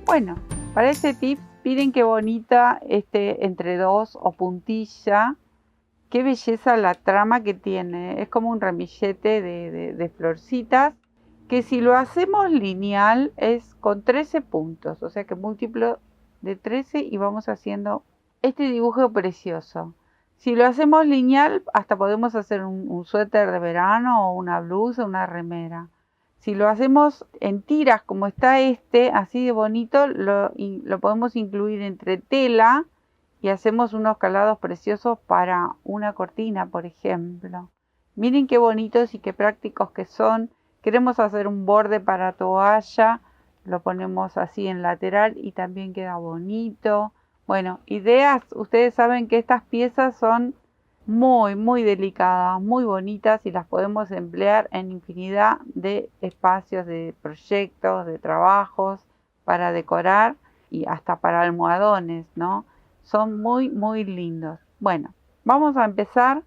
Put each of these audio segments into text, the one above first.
Bueno, para este tip, miren qué bonita este entre dos o puntilla. Qué belleza la trama que tiene. Es como un ramillete de florcitas. Que si lo hacemos lineal es con 13 puntos. O sea que múltiplo de 13 y vamos haciendo este dibujo precioso. Si lo hacemos lineal, hasta podemos hacer un suéter de verano o una blusa, una remera. Si lo hacemos en tiras como está este, así de bonito, lo podemos incluir entre tela y hacemos unos calados preciosos para una cortina, por ejemplo. Miren qué bonitos y qué prácticos que son. Queremos hacer un borde para toalla, lo ponemos así en lateral y también queda bonito. Bueno, ideas, ustedes saben que estas piezas son muy delicadas, muy bonitas y las podemos emplear en infinidad de espacios, de proyectos, de trabajos, para decorar y hasta para almohadones, ¿no? Son muy lindos. Bueno, vamos a empezar.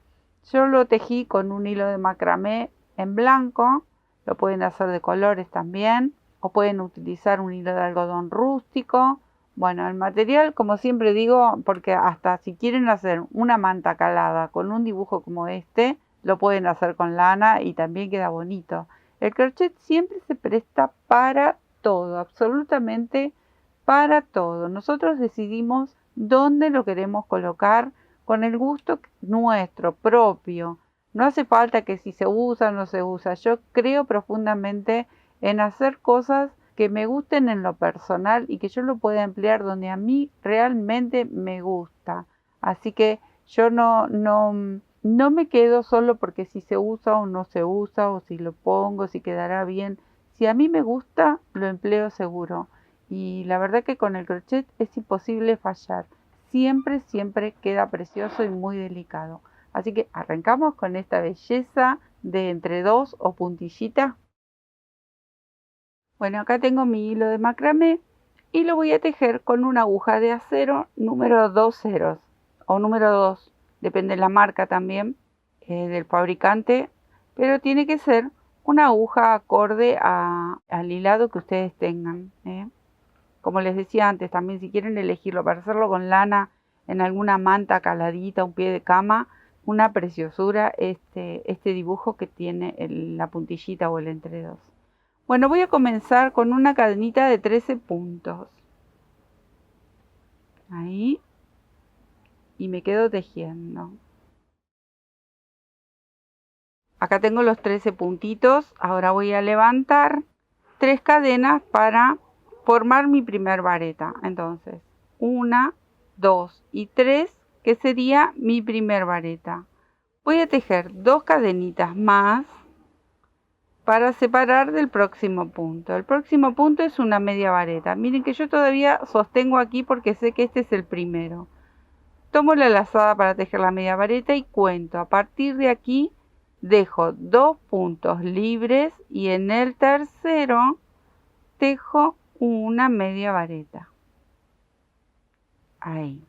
Yo lo tejí con un hilo de macramé en blanco, lo pueden hacer de colores también, o pueden utilizar un hilo de algodón rústico. Bueno, el material, como siempre digo, porque hasta si quieren hacer una manta calada con un dibujo como este, lo pueden hacer con lana y también queda bonito. El crochet siempre se presta para todo, absolutamente para todo. Nosotros decidimos dónde lo queremos colocar con el gusto nuestro, propio. No hace falta que si se usa o no se usa. Yo creo profundamente en hacer cosas que me gusten en lo personal y que yo lo pueda emplear donde a mí realmente me gusta. Así que yo no me quedo solo porque si se usa o no se usa, o si lo pongo, si quedará bien. Si a mí me gusta, lo empleo seguro. Y la verdad que con el crochet es imposible fallar. Siempre queda precioso y muy delicado. Así que arrancamos con esta belleza de entre dos o puntillita. Bueno, acá tengo mi hilo de macramé y lo voy a tejer con una aguja de acero número 2 ceros o número 2, depende de la marca también, del fabricante, pero tiene que ser una aguja acorde al hilado que ustedes tengan. Como les decía antes, también si quieren elegirlo para hacerlo con lana en alguna manta caladita, un pie de cama, una preciosura este dibujo que tiene la puntillita o el entre dos. Bueno, voy a comenzar con una cadenita de 13 puntos. Ahí. Y me quedo tejiendo. Acá tengo los 13 puntitos. Ahora voy a levantar 3 cadenas para formar mi primer vareta. Entonces, 1, 2 y 3, que sería mi primer vareta. Voy a tejer 2 cadenitas más para separar del próximo punto. El próximo punto es una media vareta. Miren que yo todavía sostengo aquí porque sé que este es el primero. Tomo la lazada para tejer la media vareta y cuento. A partir de aquí dejo 2 puntos libres y en el tercero tejo una media vareta. Ahí.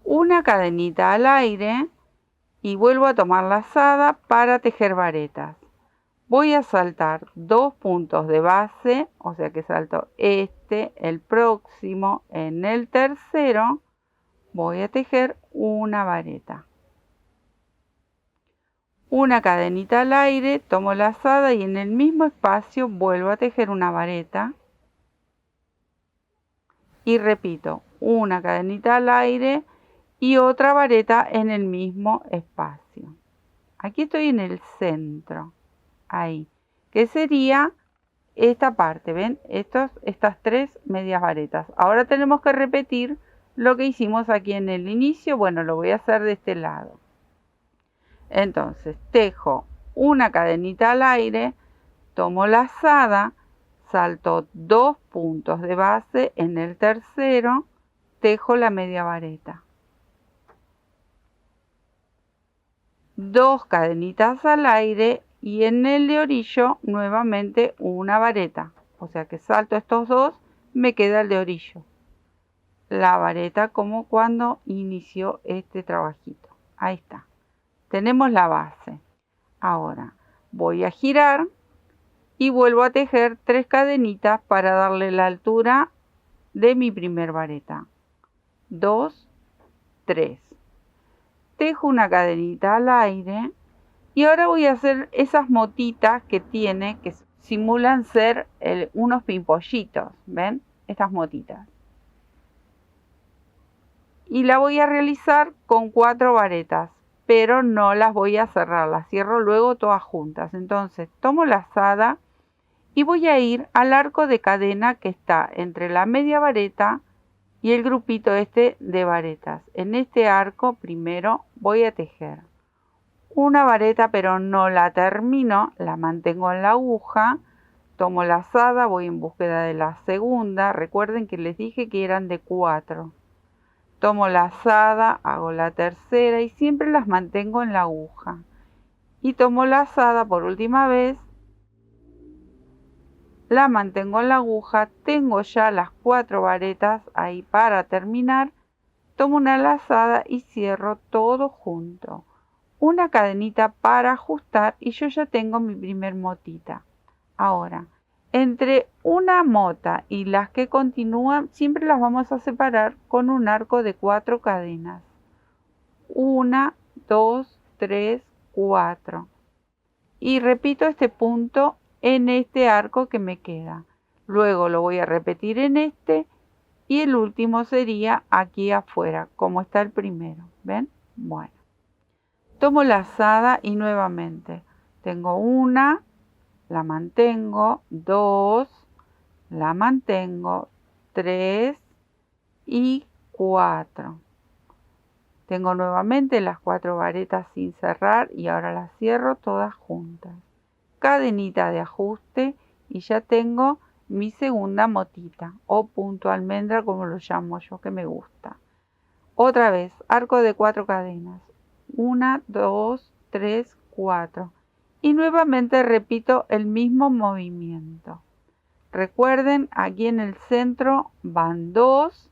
Una cadenita al aire y vuelvo a tomar lazada para tejer varetas. Voy a saltar 2 puntos de base, o sea que salto el próximo, en el tercero voy a tejer una vareta. Una cadenita al aire, tomo lazada y en el mismo espacio vuelvo a tejer una vareta. Y repito, una cadenita al aire y otra vareta en el mismo espacio. Aquí estoy en el centro. Ahí, que sería esta parte, ¿ven? Estas 3 medias varetas. Ahora tenemos que repetir lo que hicimos aquí en el inicio. Bueno, lo voy a hacer de este lado. Entonces, tejo una cadenita al aire, tomo lazada, salto 2 puntos de base, en el tercero tejo la media vareta. 2 cadenitas al aire y en el de orillo nuevamente una vareta. O sea que salto estos 2, me queda el de orillo. La vareta como cuando inició este trabajito. Ahí está. Tenemos la base. Ahora voy a girar y vuelvo a tejer 3 cadenitas para darle la altura de mi primer vareta. 2, 3. Tejo una cadenita al aire y ahora voy a hacer esas motitas que tiene, que simulan ser unos pimpollitos, ¿ven? Estas motitas. Y la voy a realizar con 4 varetas, pero no las voy a cerrar, las cierro luego todas juntas. Entonces tomo la lazada y voy a ir al arco de cadena que está entre la media vareta y el grupito este de varetas. En este arco primero voy a tejer una vareta, pero no la termino, la mantengo en la aguja, tomo la lazada, voy en búsqueda de la segunda. Recuerden que les dije que eran de 4. Tomo la lazada, hago la tercera y siempre las mantengo en la aguja. Y tomo la lazada por última vez, la mantengo en la aguja, tengo ya las 4 varetas ahí para terminar. Tomo una lazada y cierro todo junto. Una cadenita para ajustar y yo ya tengo mi primer motita. Ahora, entre una mota y las que continúan, siempre las vamos a separar con un arco de 4 cadenas. 1, 2, 3, 4. Y repito este punto en este arco que me queda. Luego lo voy a repetir en este y el último sería aquí afuera, como está el primero. ¿Ven? Bueno. Tomo la lazada y nuevamente tengo una, la mantengo, 2, la mantengo, 3 y 4. Tengo nuevamente las 4 varetas sin cerrar y ahora las cierro todas juntas. Cadenita de ajuste y ya tengo mi segunda motita o punto almendra, como lo llamo yo, que me gusta. Otra vez, arco de 4 cadenas. 1, 2, 3, 4. Y nuevamente repito el mismo movimiento. Recuerden, aquí en el centro van 2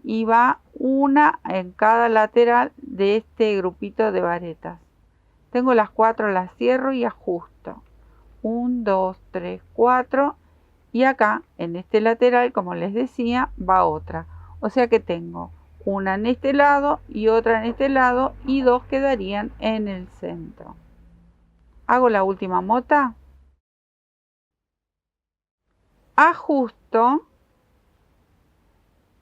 y va una en cada lateral de este grupito de varetas. Tengo las 4, las cierro y ajusto. 1, 2, 3, 4. Y acá, en este lateral, como les decía, va otra. O sea que tengo una en este lado y otra en este lado y 2 quedarían en el centro. Hago la última mota, ajusto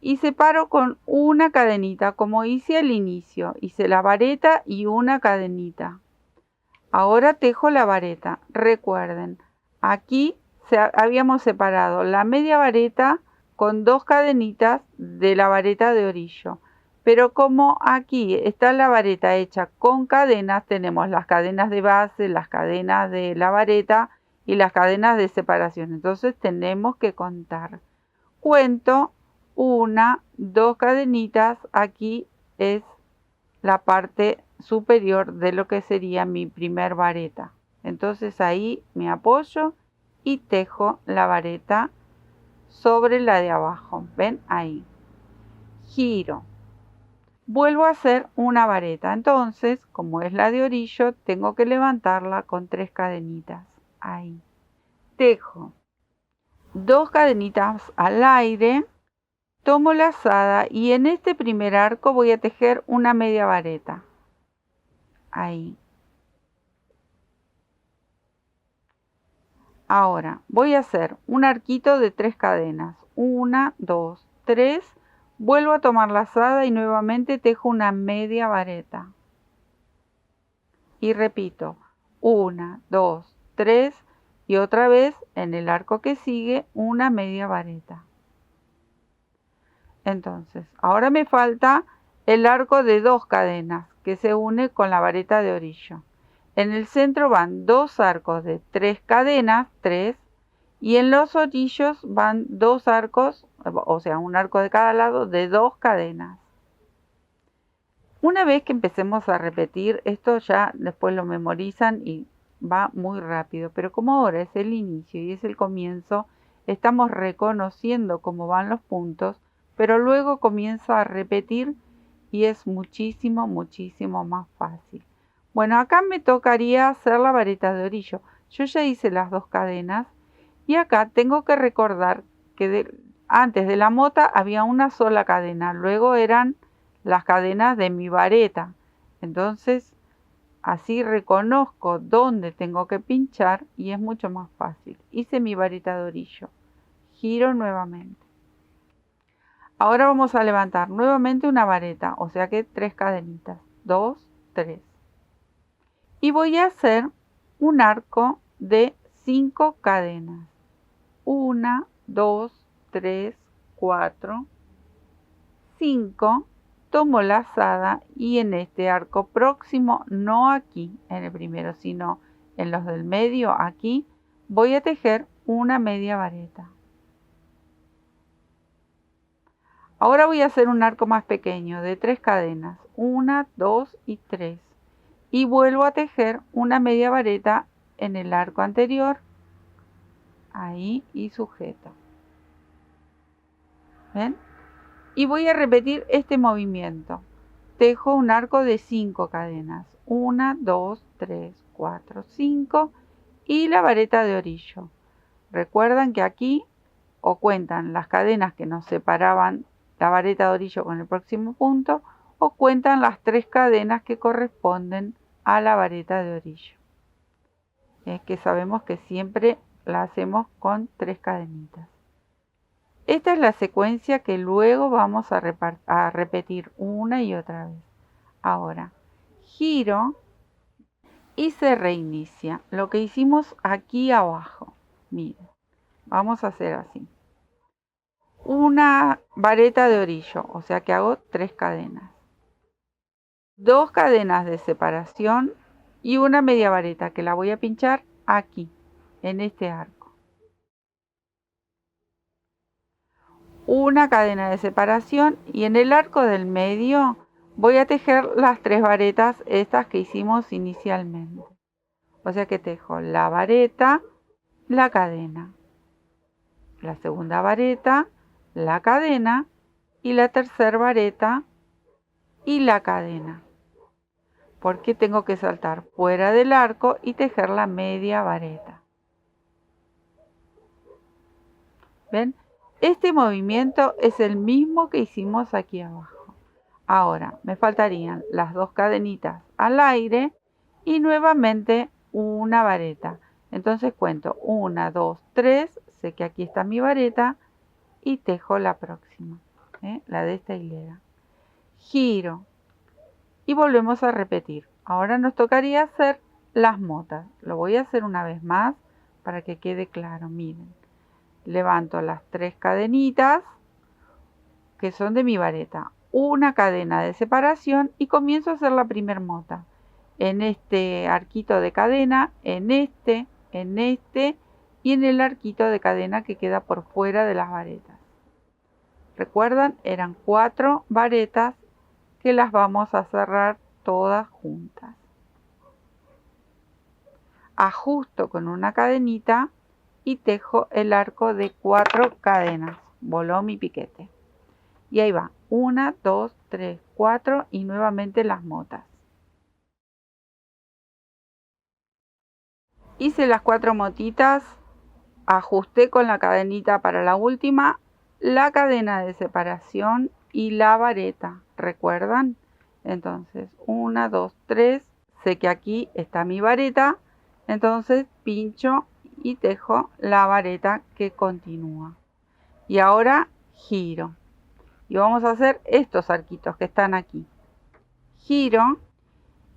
y separo con una cadenita como hice al inicio. Hice la vareta y una cadenita. Ahora tejo la vareta. Recuerden, aquí habíamos separado la media vareta con 2 cadenitas de la vareta de orillo. Pero como aquí está la vareta hecha con cadenas, tenemos las cadenas de base, las cadenas de la vareta y las cadenas de separación. Entonces tenemos que contar. Cuento 1, 2 cadenitas. Aquí es la parte superior de lo que sería mi primer vareta. Entonces ahí me apoyo y tejo la vareta sobre la de abajo. ¿Ven? Ahí. Giro. Vuelvo a hacer una vareta. Entonces, como es la de orillo, tengo que levantarla con 3 cadenitas. Ahí. Tejo 2 cadenitas al aire. Tomo la lazada y en este primer arco voy a tejer una media vareta. Ahí. Ahora voy a hacer un arquito de 3 cadenas. 1, 2, 3. Vuelvo a tomar la lazada y nuevamente tejo una media vareta. Y repito, 1, 2, 3 y otra vez en el arco que sigue una media vareta. Entonces, ahora me falta el arco de 2 cadenas que se une con la vareta de orillo. En el centro van 2 arcos de 3 cadenas, 3, y en los orillos van 2 arcos, o sea, un arco de cada lado de 2 cadenas. Una vez que empecemos a repetir, esto ya después lo memorizan y va muy rápido, pero como ahora es el inicio y es el comienzo, estamos reconociendo cómo van los puntos, pero luego comienza a repetir y es muchísimo, muchísimo más fácil. Bueno, acá me tocaría hacer la vareta de orillo. Yo ya hice las 2 cadenas Y acá tengo que recordar que antes de la mota había una sola cadena, luego eran las cadenas de mi vareta. Entonces así reconozco dónde tengo que pinchar y es mucho más fácil. Hice mi vareta de orillo, giro nuevamente. Ahora vamos a levantar nuevamente una vareta, o sea que 3 cadenitas, 2, 3. Y voy a hacer un arco de 5 cadenas. 1, 2, 3, 4, 5. Tomo lazada y en este arco próximo, no aquí en el primero, sino en los del medio, aquí, voy a tejer una media vareta. Ahora voy a hacer un arco más pequeño de 3 cadenas, 1, 2 y 3. Y vuelvo a tejer una media vareta en el arco anterior, ahí, y sujeto. ¿Ven? Y voy a repetir este movimiento. Tejo un arco de 5 cadenas, 1, 2, 3, 4, 5 y la vareta de orillo. Recuerdan que aquí o cuentan las cadenas que nos separaban la vareta de orillo con el próximo punto o cuentan las 3 cadenas que corresponden a la vareta de orillo. Es que sabemos que siempre la hacemos con 3 cadenitas. Esta es la secuencia que luego vamos a repetir una y otra vez. Ahora, giro y se reinicia. Lo que hicimos aquí abajo. Miren, vamos a hacer así. Una vareta de orillo, o sea que hago 3 cadenas. 2 cadenas de separación y una media vareta que la voy a pinchar aquí, en este arco. Una cadena de separación y en el arco del medio voy a tejer las 3 varetas estas que hicimos inicialmente. O sea que tejo la vareta, la cadena, la segunda vareta, la cadena y la tercera vareta y la cadena. Porque tengo que saltar fuera del arco y tejer la media vareta. ¿Ven? Este movimiento es el mismo que hicimos aquí abajo. Ahora me faltarían las 2 cadenitas al aire y nuevamente una vareta. Entonces cuento 1, 2, 3, sé que aquí está mi vareta y tejo la próxima, la de esta hilera. Giro y volvemos a repetir. Ahora nos tocaría hacer las motas. Lo voy a hacer una vez más para que quede claro. Miren. Levanto las 3 cadenitas que son de mi vareta, una cadena de separación y comienzo a hacer la primera mota en este arquito de cadena, en este y en el arquito de cadena que queda por fuera de las varetas. Recuerdan, eran 4 varetas que las vamos a cerrar todas juntas. Ajusto con una cadenita y tejo el arco de 4 cadenas. Voló mi piquete. Y ahí va. 1, 2, 3, 4 y nuevamente las motas. Hice las 4 motitas. Ajusté con la cadenita para la última la cadena de separación y la vareta. ¿Recuerdan? Entonces 1, 2, 3. Sé que aquí está mi vareta. Entonces pincho y tejo la vareta que continúa. Y ahora giro. Y vamos a hacer estos arquitos que están aquí. Giro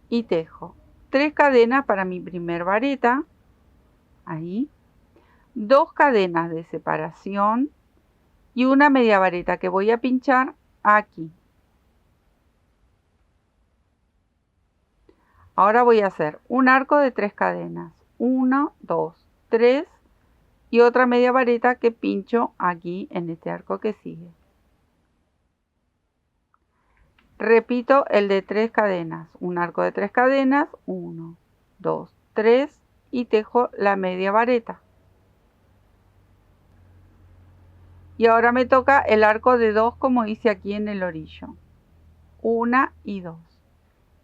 y tejo 3 cadenas para mi primer vareta. Ahí. 2 cadenas de separación y una media vareta que voy a pinchar aquí. Ahora voy a hacer un arco de 3 cadenas. 1, 2, 3 y otra media vareta que pincho aquí en este arco que sigue. Repito el de 3 cadenas, un arco de 3 cadenas, 1, 2, 3 y tejo la media vareta. Y ahora me toca el arco de 2 como hice aquí en el orillo. 1 y 2.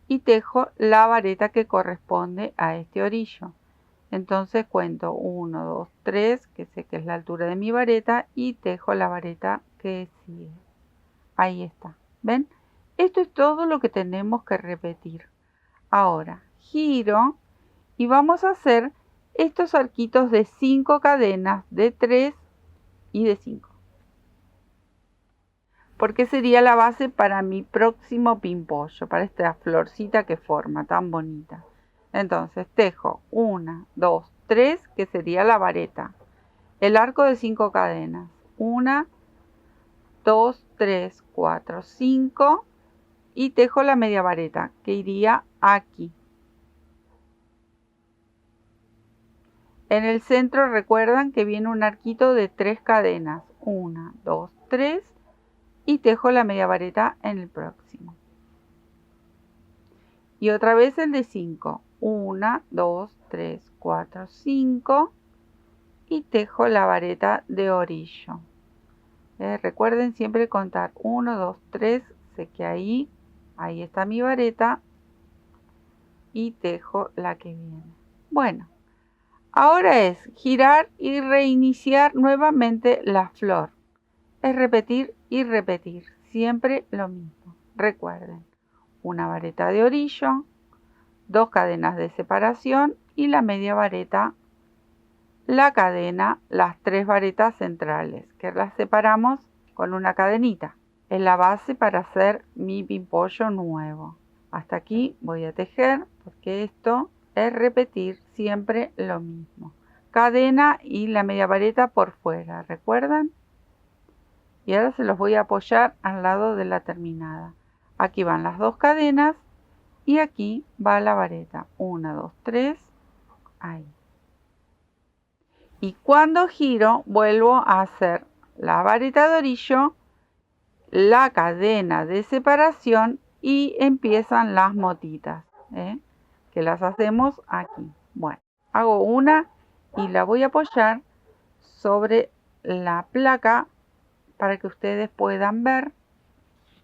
Y tejo la vareta que corresponde a este orillo. Entonces cuento 1, 2, 3, que sé que es la altura de mi vareta, y tejo la vareta que sigue. Ahí está. ¿Ven? Esto es todo lo que tenemos que repetir. Ahora giro y vamos a hacer estos arquitos de 5 cadenas, de 3 y de 5. Porque sería la base para mi próximo pimpollo, para esta florcita que forma tan bonita. Entonces tejo 1, 2, 3, que sería la vareta. El arco de 5 cadenas. 1, 2, 3, 4, 5. Y tejo la media vareta, que iría aquí. En el centro recuerdan que viene un arquito de 3 cadenas. 1, 2, 3. Y tejo la media vareta en el próximo. Y otra vez el de 5. 1, 2, 3, 4, 5. Y tejo la vareta de orillo. Recuerden siempre contar 1, 2, 3. Sé que ahí está mi vareta. Y tejo la que viene. Bueno, ahora es girar y reiniciar nuevamente la flor. Es repetir y repetir. Siempre lo mismo. Recuerden, una vareta de orillo, 2 cadenas de separación y la media vareta, la cadena, las 3 varetas centrales, que las separamos con una cadenita. Es la base para hacer mi pimpollo nuevo. Hasta aquí voy a tejer, porque esto es repetir siempre lo mismo. Cadena y la media vareta por fuera, ¿recuerdan? Y ahora se los voy a apoyar al lado de la terminada. Aquí van las 2 cadenas y aquí va la vareta. 1, 2, 3, ahí. Y cuando giro vuelvo a hacer la vareta de orillo, la cadena de separación y empiezan las motitas, que las hacemos aquí. Bueno, hago una y la voy a apoyar sobre la placa para que ustedes puedan ver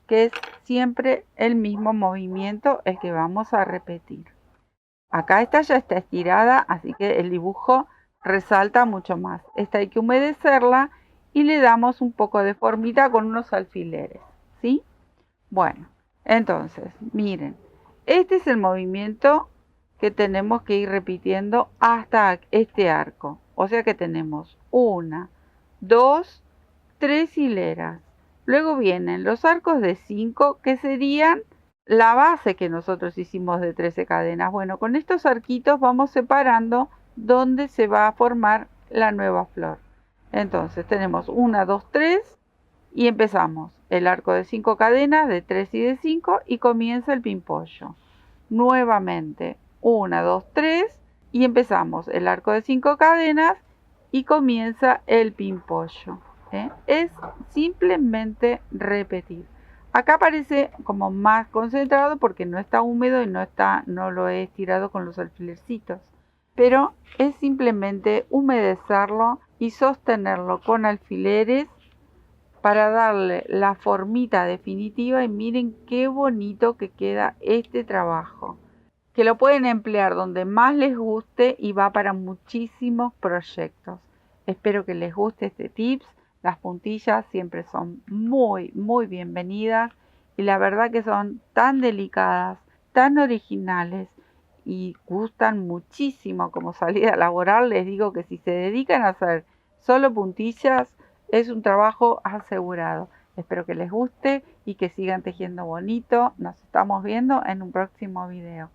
que es siempre el mismo movimiento el que vamos a repetir. Acá esta ya está estirada, así que el dibujo resalta mucho más. Esta hay que humedecerla y le damos un poco de formita con unos alfileres, ¿sí? Bueno, entonces, miren, este es el movimiento que tenemos que ir repitiendo hasta este arco. O sea que tenemos 1, 2, 3 hileras. Luego vienen los arcos de 5, que serían la base que nosotros hicimos de 13 cadenas. Bueno, con estos arquitos vamos separando donde se va a formar la nueva flor. Entonces tenemos 1, 2, 3 y empezamos el arco de 5 cadenas, de 3 y de 5, y comienza el pimpollo. Nuevamente 1, 2, 3 y empezamos el arco de 5 cadenas y comienza el pimpollo. Es simplemente repetir. Acá parece como más concentrado porque no está húmedo y no lo he estirado con los alfilercitos. Pero es simplemente humedecerlo y sostenerlo con alfileres para darle la formita definitiva. Y miren qué bonito que queda este trabajo. Que lo pueden emplear donde más les guste y va para muchísimos proyectos. Espero que les guste este tips. Las puntillas siempre son muy bienvenidas y la verdad que son tan delicadas, tan originales y gustan muchísimo como salida laboral. Les digo que si se dedican a hacer solo puntillas es un trabajo asegurado. Espero que les guste y que sigan tejiendo bonito. Nos estamos viendo en un próximo video.